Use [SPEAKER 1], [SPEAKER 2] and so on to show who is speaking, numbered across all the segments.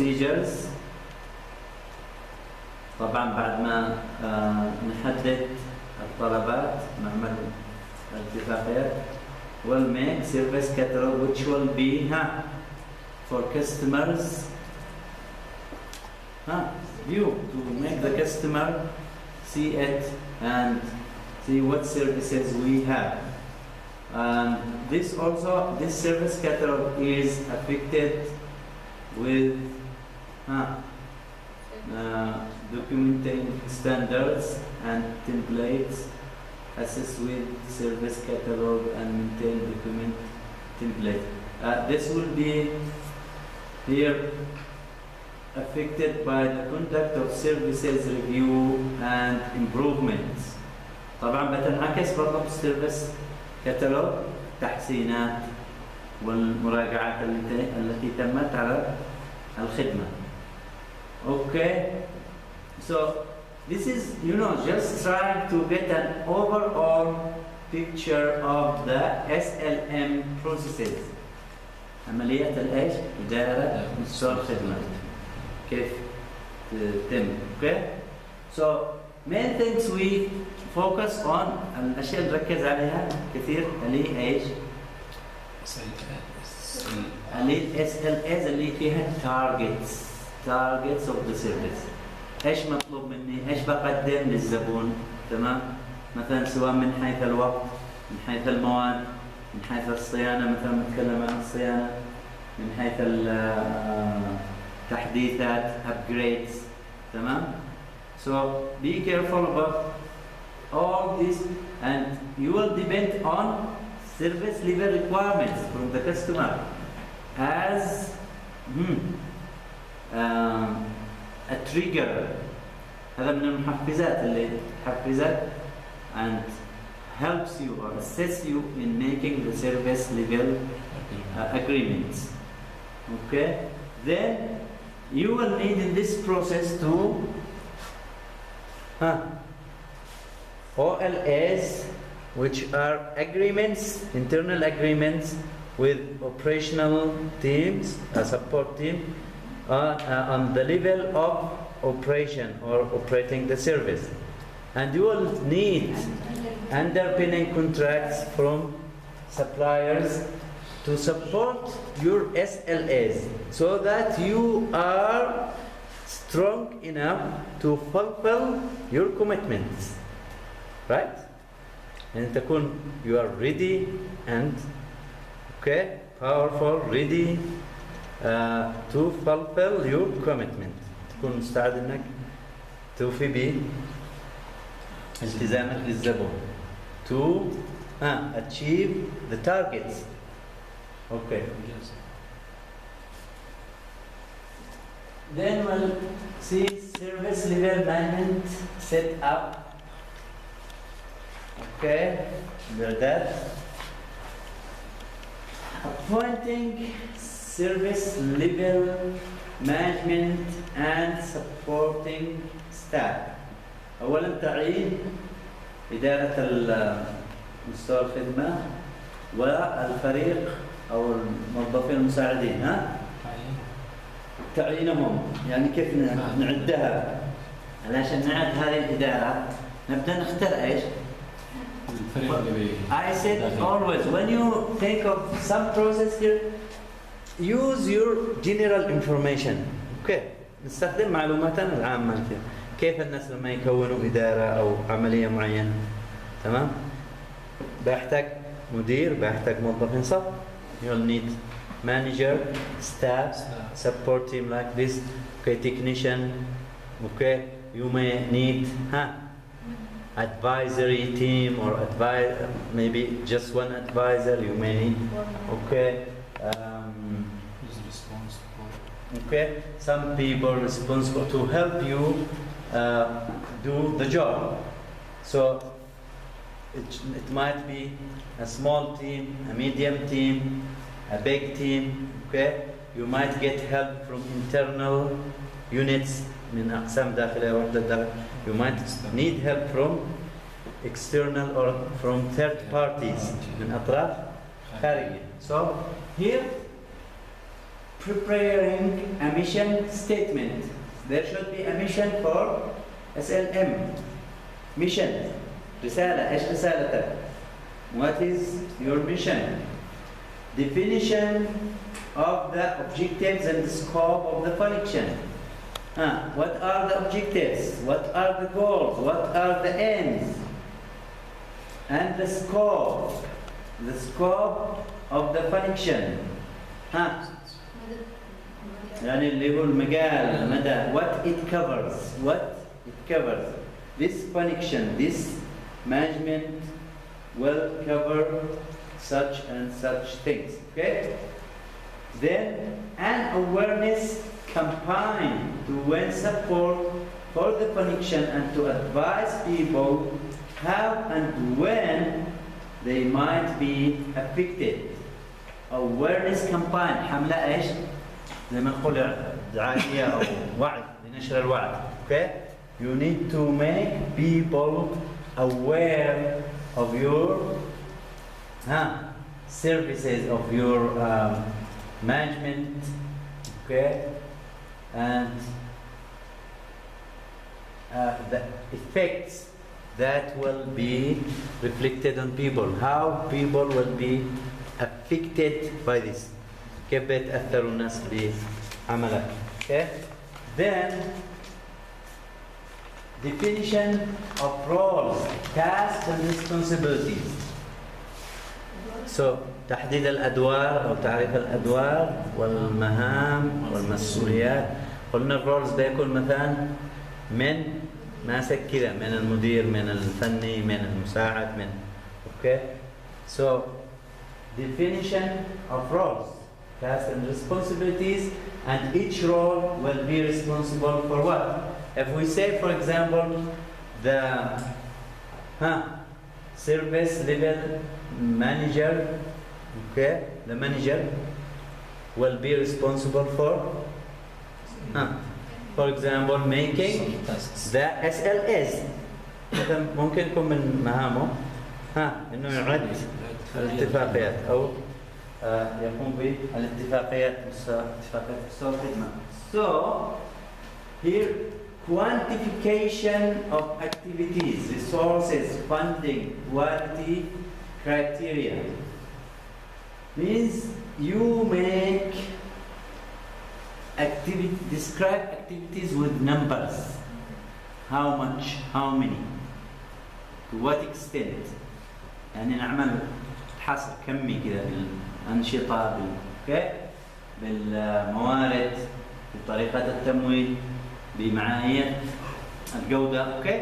[SPEAKER 1] procedures. طبعا بعد ما نحدد الطلبات نعمل اتفاقيات. Will make service catalog which will be for customers view, to make the customer see it and see what services we have. And this service catalog is affected with documenting standards and templates, assist with service catalog and maintain document template. This will be here affected by the conduct of services review and improvements. طبعا بتنعكس برضه بالسيرفيس كتالوج تحسينات والمراجعات التي تمت على الخدمة. Okay, so this is just trying to get an overall picture of the SLM processes. عملية الإيش؟ إدارة مستوى الخدمة. كيف تتم. Okay, so main things we focus on الأشياء اللي نركز عليها كثير اللي هي إيش؟ اللي SLAs اللي فيها targets of the service. إيش مطلوب مني؟ إيش بقدم للزبون؟ تمام؟ مثلا سواء من حيث الوقت، من حيث المواد، من حيث الصيانة، مثلا نتكلم عن الصيانة، من حيث التحديثات upgrades. تمام؟ So be careful about all this, and you will depend on service level requirements from the customer as a trigger. هذا من المحفزات اللي تحفزك and helps you or assists you in making the service level agreements. Okay, then you will need in this process to OLAs, which are agreements, internal agreements with operational teams, a support team on the level of operation or operating the service. And you will need underpinning contracts from suppliers to support your SLAs so that you are strong enough to fulfill your commitments, right? And you are ready and powerful, ready to fulfill your commitment. تكون مستعد انك توفي بالتزامك للزبون to achieve the targets. Okay. Then we'll see service level management set up. Okay, under that, appointing service level management and supporting staff. أولاً تعيين إدارة مستوى الخدمة والفريق أو الموظفين المساعدين. تعيينهم يعني كيف نعدها علشان نعد هذه الإدارة. نبدأ نختار إيش؟ I said always when you think of some process here, use your general information. Okay, نستخدم معلوماتنا العامة كده. كيف الناس لما يكونوا إدارة أو عملية معينة. تمام؟ بيحتاج مدير، بيحتاج موظفين صح؟ You'll need manager, staff, support team like this. Okay, technician. Okay, you may need advisory team or maybe just one advisor. You may need. Okay. Okay, some people responsible to help you do the job. So it might be a small team, a medium team, a big team. Okay, you might get help from internal units من أقسام داخلية وحدة داخل. You might need help from external or from third parties من أطراف خارجية. So here preparing a mission statement. There should be a mission for SLM. Mission. رسالة. إيش رسالتك? What is your mission? Definition of the objectives and the scope of the function. What are the objectives? What are the goals? What are the ends? And the scope. The scope of the function. يعني اللي هو المجال المدى. What it covers. What it covers. This function, this management will cover such and such things. Okay? Then an awareness campaign to win support for the function and to advise people how and when they might be affected. Awareness campaign. حملة ايش؟ زي ما نقول دعائية أو وعي لنشر الوعي. Okay? You need to make people aware of your services, of your management, okay, and the effects that will be reflected on people, how people will be affected by this. كيف بيتأثر الناس بعملك. Okay? Then definition of roles, tasks and responsibilities. So تحديد الأدوار أو تعريف الأدوار والمهام والمسؤوليات. قلنا الرولز بيكون مثلا من ماسك كذا، من المدير، من الفني، من المساعد، من okay. So definition of roles, tasks and responsibilities, and each role will be responsible for what? If we say, for example, the service level manager, okay, the manager will be responsible for example, making the SLAs. ممكن يكون من مهامه إنه يعد الاتفاقيات أو يقوم بالاتفاقيات اتفاقيات الخدمة. So here quantification of activities, resources, funding, quality criteria means you make describe activities with numbers. How much, how many, to what extent. يعني نعمل حصر كمي كذا بالأنشطة بالموارد، بطريقة التمويل، بمعايير الجودة. Okay.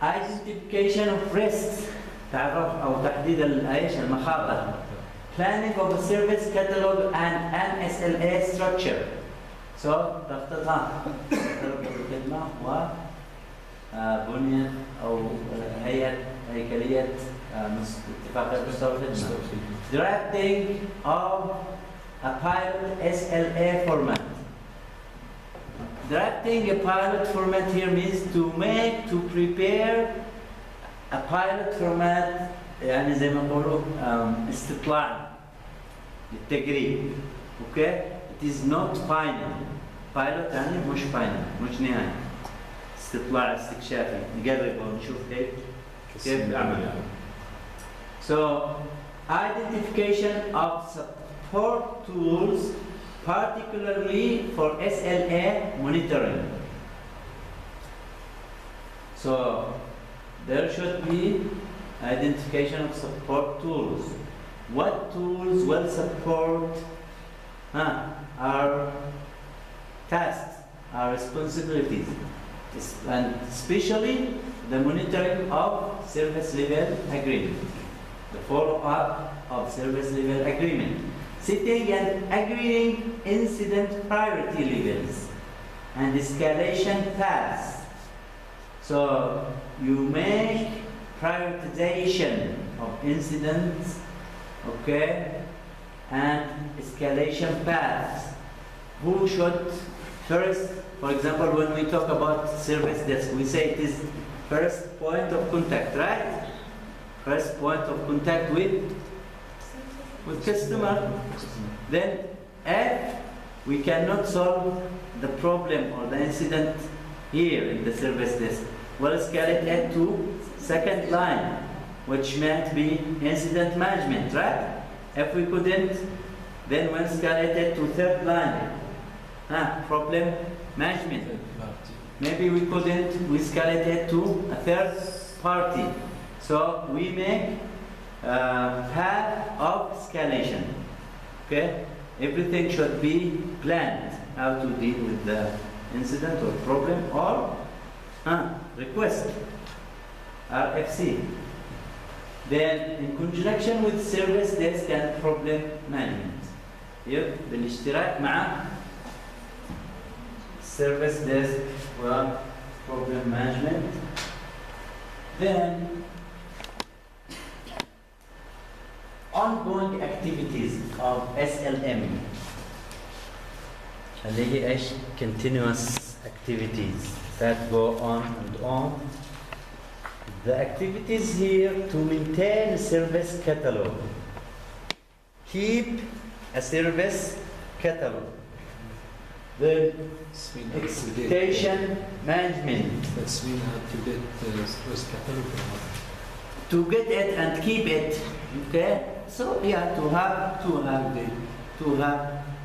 [SPEAKER 1] Identification of risks، تعرف أو تحديد المخاطر. Planning of a service catalog and an SLA structure. So تخطيطها الكلمة وبنية أو هيكلية اتفاقية مستوى الخدمة. Drafting of a pilot SLA format. Drafting a pilot format here means to prepare a pilot format. يعني زي ما نقولوا استطلاع للتجريب. Okay? It is not final. Pilot يعني مش final، مش نهائي. استطلاع استكشافي، نجرب ونشوف كيف يعمل. So identification of support tools, particularly for SLA monitoring. So there should be identification of support tools. What tools will support our tasks, our responsibilities, and especially the monitoring of service level agreement, the follow-up of service level agreement, setting and agreeing incident priority levels and escalation paths. So you make prioritization of incidents, okay, and escalation paths. Who should first, for example, when we talk about service desk, we say it is first point of contact, right? First point of contact with with customer. Then if we cannot solve the problem or the incident here in the service desk, we'll escalate it to second line, which might be incident management, right? If we couldn't, then we'll escalate it to third line, problem management. Maybe we couldn't, we escalate it to a third party. So we make path of escalation. Okay? Everything should be planned, how to deal with the incident or problem or request, RFC. Then in conjunction with service desk and problem management. Here بالاشتراك مع service desk or problem management. Then ongoing activities of SLM اللي هي ايش؟ continuous activities that go on and on. The activities here to maintain a service catalog. Keep a service catalog. The expectation management.
[SPEAKER 2] That's mean how to get the service catalog.
[SPEAKER 1] To get it and keep it. Okay? So yeah, to have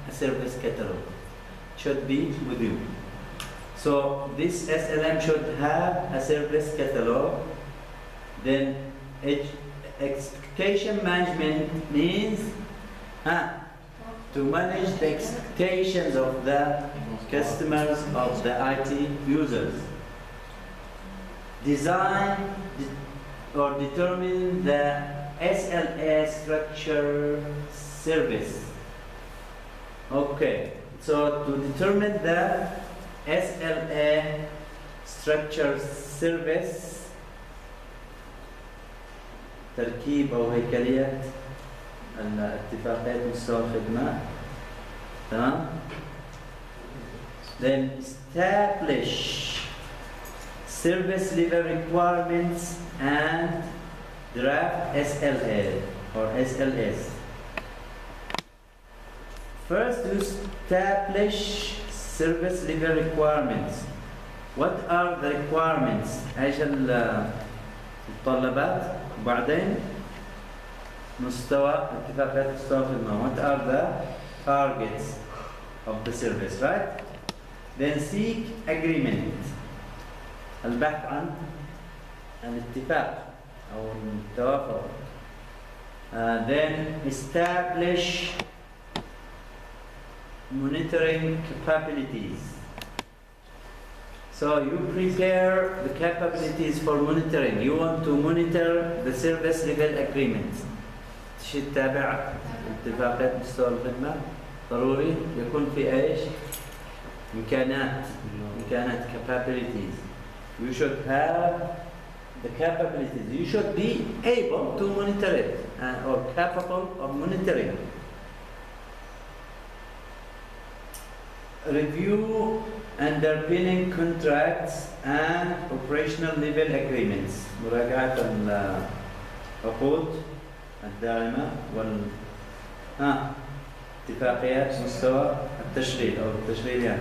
[SPEAKER 1] a service catalog should be with you. So this SLM should have a service catalog. Then expectation management means to manage the expectations of the customers, of the IT users. Design or determine the SLA structure service. Okay, so to determine the SLA structure service تركيب أو هيكلية الاتفاقيات مستوى الخدمة. تمام. Then establish service level requirements and draft SLA or SLS. First, to establish service level requirements. What are the requirements? ايش المتطلبات؟ وبعدين مستوى اتفاقيات مستوى الخدمة. What are the targets of the service, right? Then seek agreement. البحث عن الاتفاق أو التوافق. Then establish monitoring capabilities. So you prepare the capabilities for monitoring. You want to monitor the service level agreements. شيء تتابع اتفاقات مستوى الخدمة. ضروري يكون في ايش؟ إمكانات capabilities. You should have the capabilities. You should be able to monitor it or capable of monitoring. Review underpinning contracts and operational level agreements. مراجعة العقود الدائمة اتفاقيات مستوى التشغيل أو التشغيليات.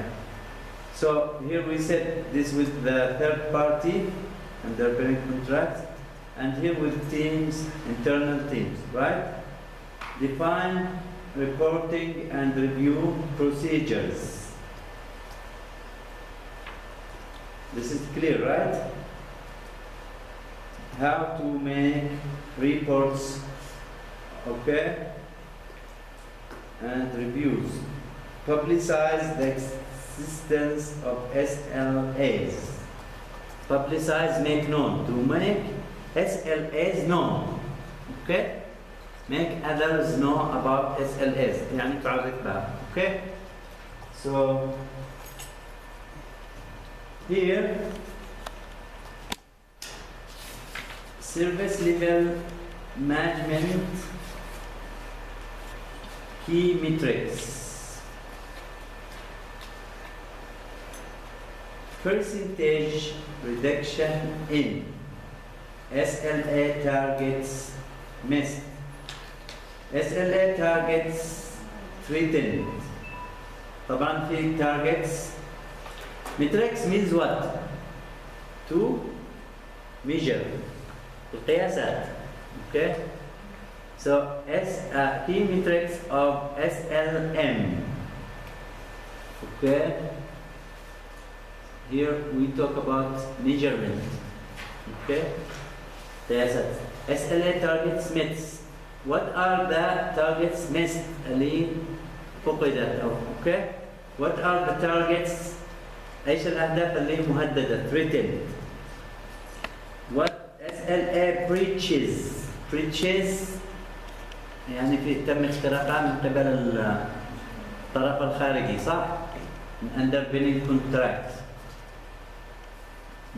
[SPEAKER 1] So here we said this with the third party underpinning contracts, and here with teams, internal teams, right? Define reporting and review procedures. This is clear, right? How to make reports, okay, and reviews. Publicize the existence of SLAs. Publicize, make known. To make SLAs known, okay? Make others know about SLAs. يعني تعرف بها, okay? So here, service level management key metrics. Percentage reduction in SLA targets missed. SLA targets threatened. طبعا في targets. Metrics means what? To measure. القياسات. Okay? So key metrics of SLM. Okay? Here we talk about measurement. Okay? قياسات. SLA targets missed. What are the targets missed اللي فقدت أو okay? What are the targets؟ ايش الاهداف اللي مهدده threatened؟ What SLA breaches يعني في تم اختراقها من قبل الطرف الخارجي صح؟ underpinning contract.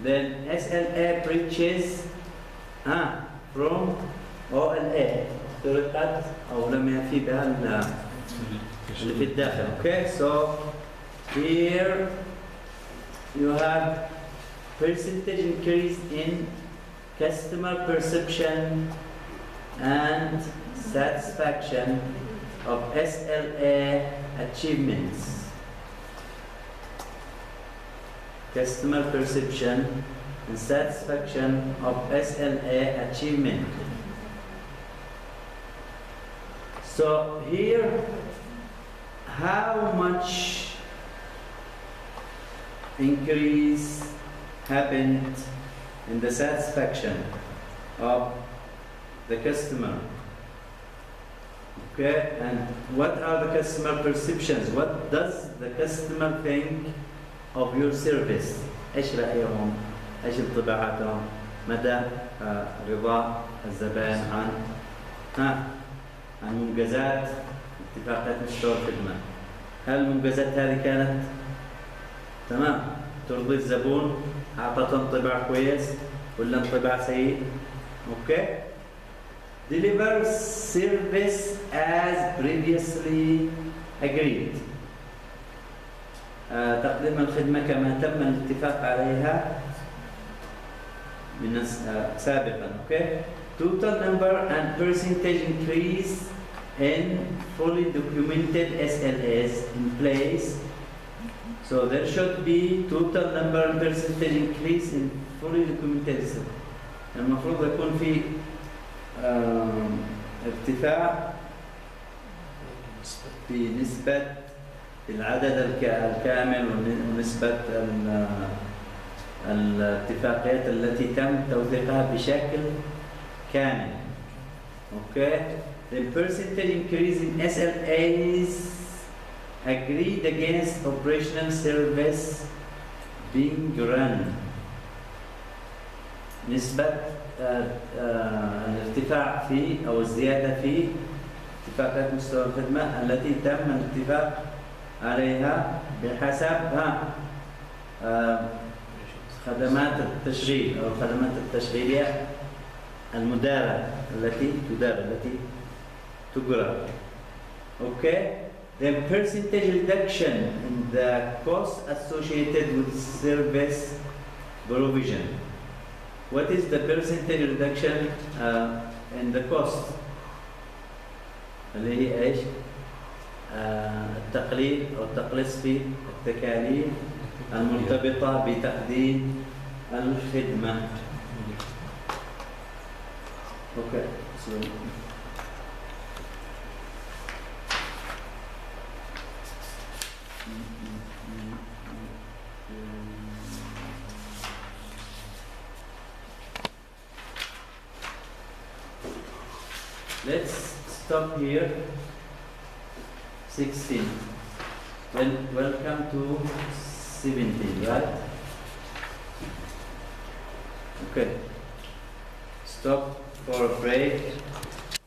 [SPEAKER 1] Then SLA breaches from OLA اخترقت او لم يفي بها اللي في الداخل. Okay, so here you have percentage increase in customer perception and satisfaction of SLA achievements. Customer perception and satisfaction of SLA achievement. So here, how much increase happened in the satisfaction of the customer? Okay, and what are the customer perceptions? What does the customer think of your service? ايش رأيهم؟ ايش انطباعاتهم؟ مدى رضا الزبائن عن منجزات اتفاقات مستوى الخدمة. هل المنجزات هذه كانت تمام ترضي الزبون؟ أعطته انطباع كويس ولا انطباع سيء؟ اوكي؟ Deliver service as previously agreed. تقديم الخدمة كما تم الاتفاق عليها من سابقا. اوكي؟ Total number and percentage increase in fully documented SLAs in place. So there should be total number and percentage increase in fully documented SLAs. المفروض يكون في ارتفاع في نسبة العدد الكامل ونسبة الاتفاقيات التي تم توثيقها بشكل كامل. Okay, the percentage increase in SLAs agreed against operational service being run. نسبة الارتفاع في أو الزيادة في اتفاقات مستوى الخدمة التي تم الاتفاق عليها بحسب خدمات التشغيل أو الخدمات التشغيلية المدارة التي تجرى. Okay, the percentage reduction in the cost associated with service provision. What is the percentage reduction in the cost? اللي هي ايش؟ التقليل او التقليص في التكاليف المرتبطة بتقديم الخدمة. Okay, so let's stop here. 16. Welcome to 17, right? Okay. Stop for a break.